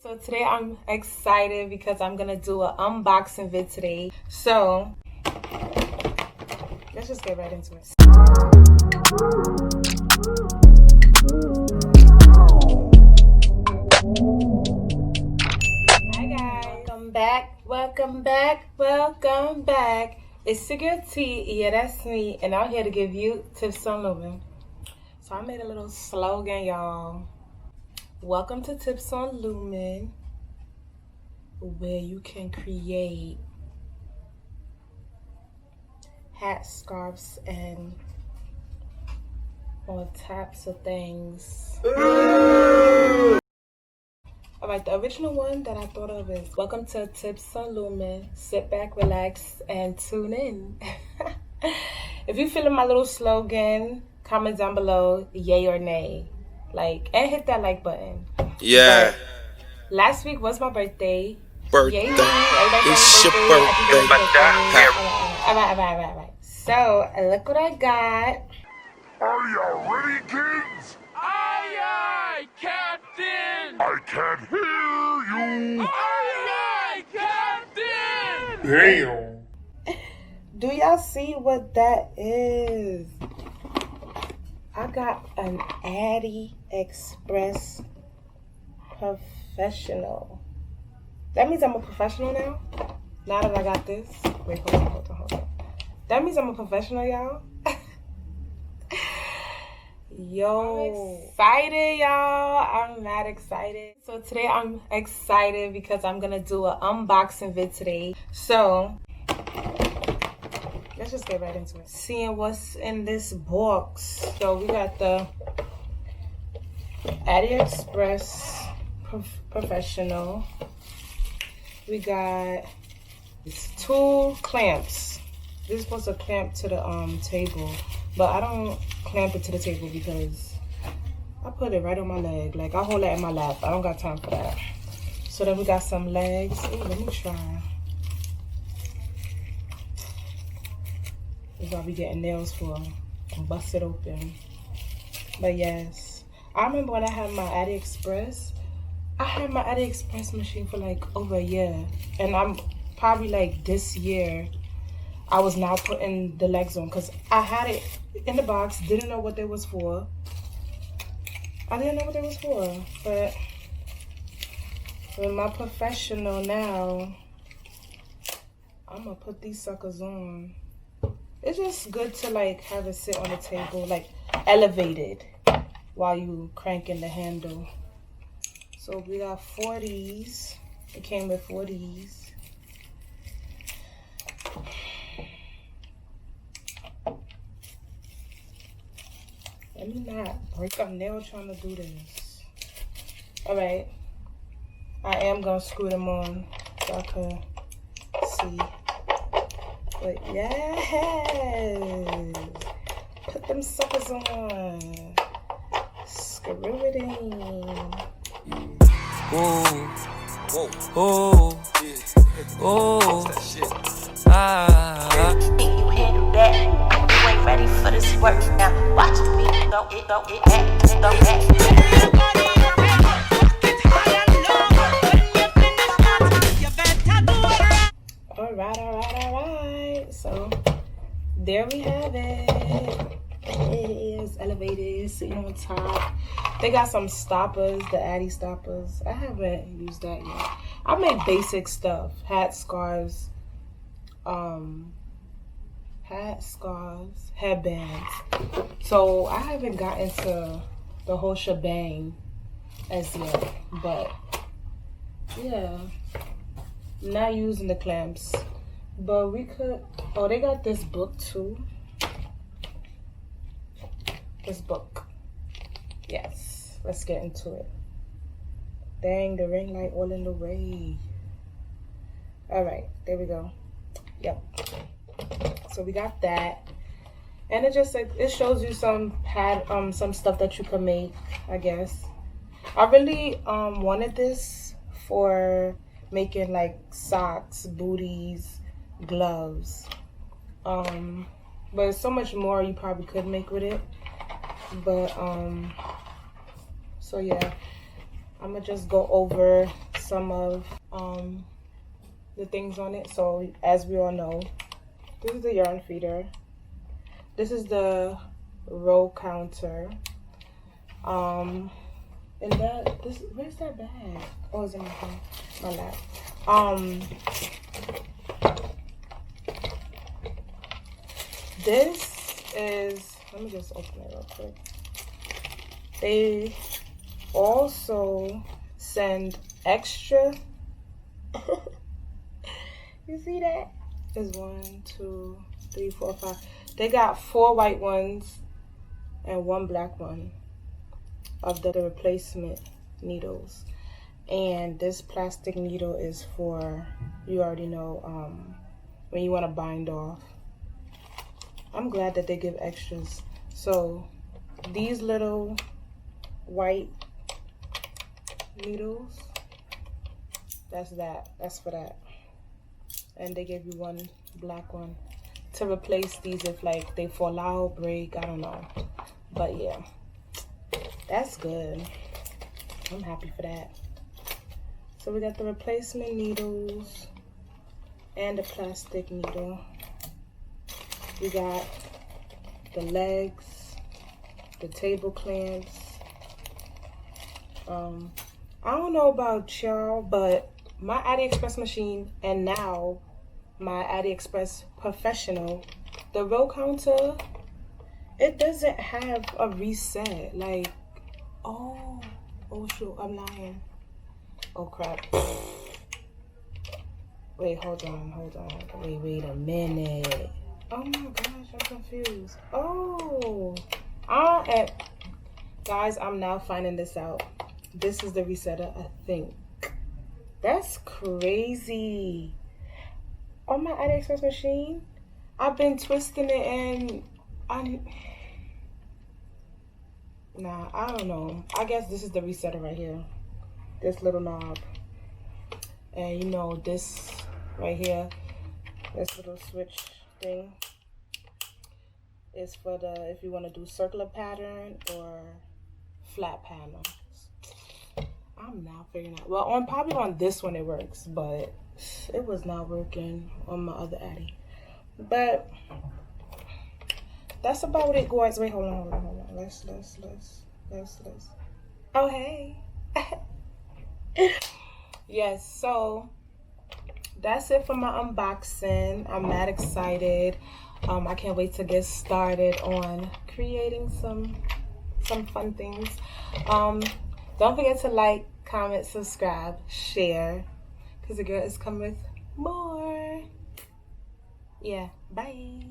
So today I'm excited because I'm gonna do an unboxing vid today. So let's just get right into it. Hi guys, welcome back. It's your girl T, yeah that's me, and I'm here to give you tips on looming. So I made a little slogan, y'all. Welcome to Tips on Looming, where you can create hats, scarves, and all types of things. Alright, the original one that I thought of is welcome to Tips on Looming. Sit back, relax, and tune in. If you feeling my little slogan, comment down below, yay or nay. And hit that like button. Yeah. But last week was my birthday. Birthday. Yay me. Everybody It's your birthday. birthday. Alright. So, look what I got. Are you ready, kids? Aye, aye, Captain! I can't hear you. Aye, aye, Captain! Damn. Do y'all see what that is? I got an Addi Express Professional. That means I'm a professional now? Now that I got this. Wait, hold on. That means I'm a professional, y'all. Yo, I'm excited, y'all. I'm mad excited. So today I'm excited because I'm gonna do an unboxing vid today. So let's just get right into it. Seeing what's in this box. So we got the Addi Express Professional. We got two clamps. This is supposed to clamp to the table, but I don't clamp it to the table because I put it right on my leg. I hold it in my lap. I don't got time for that. So then we got some legs. Ooh, let me try. This is what we getting nails for. Bust it open. But yes, I remember when I had my Addi Express. I had my Addi Express machine for over a year, and I'm probably this year I was now putting the legs on because I had it in the box, didn't know what they was for. But with my professional now, I'm gonna put these suckers on. It's just good to have it sit on the table, elevated while you cranking the handle. So we got 4 of these. It came with 4 of these. Let me not break a nail trying to do this. Alright. I am gonna screw them on so I can see. But yes! Put them suckers on. Screw it in. Whoa, whoa, whoa, ah. You handle that. You ain't ready for this work now. Watch me go back. Alright. So there we have it. It's elevated, sitting on top. They got some stoppers, the Addi stoppers. I haven't used that yet. I make basic stuff. Hats, scarves, headbands. So I haven't gotten to the whole shebang as yet. But yeah, not using the clamps. But we could, they got this book too. This book. Yes, let's get into it. Dang, the ring light all in the way. Alright, there we go. Yep. So we got that. And it just it shows you some stuff that you can make, I guess. I really wanted this for making socks, booties, gloves. But there's so much more you probably could make with it. But so yeah, I'm gonna just go over some of the things on it. So as we all know, this is the yarn feeder. This is the row counter. And that this where's that bag? Oh, it's in my phone, my lap. This is, let me just open it real quick. They also send extra. You see that? There's 1, 2, 3, 4, 5. They got 4 white ones and 1 black one of the replacement needles. And this plastic needle is for, you already know, when you want to bind off. I'm glad that they give extras. So these little white needles, that's for that. And they give you 1 black one to replace these if like they fall out, break, I don't know. But yeah, that's good. I'm happy for that. So we got the replacement needles and the plastic needle. We got the legs, the table clamps. I don't know about y'all, but my Addi Express machine and now my Addi Express Professional, the row counter, it doesn't have a reset. Like, oh shoot, I'm lying. Oh crap. Wait, hold on. Wait a minute. Oh my gosh, I'm confused. Oh, guys, I'm now finding this out. This is the resetter, I think. That's crazy. On my Addi Express machine, I've been twisting it and nah, I don't know. I guess this is the resetter right here. This little knob. And you know, this right here, this little switch thing is for the, if you want to do circular pattern or flat panels. I'm now figuring out, well, probably on this one it works, but it was not working on my other Addi. But that's about it, guys. Wait, hold on. Let's. Oh, hey. Yes, so that's it for my unboxing. I'm mad excited. I can't wait to get started on creating some fun things. Don't forget to like, comment, subscribe, share, because the girl is coming with more. Yeah, bye.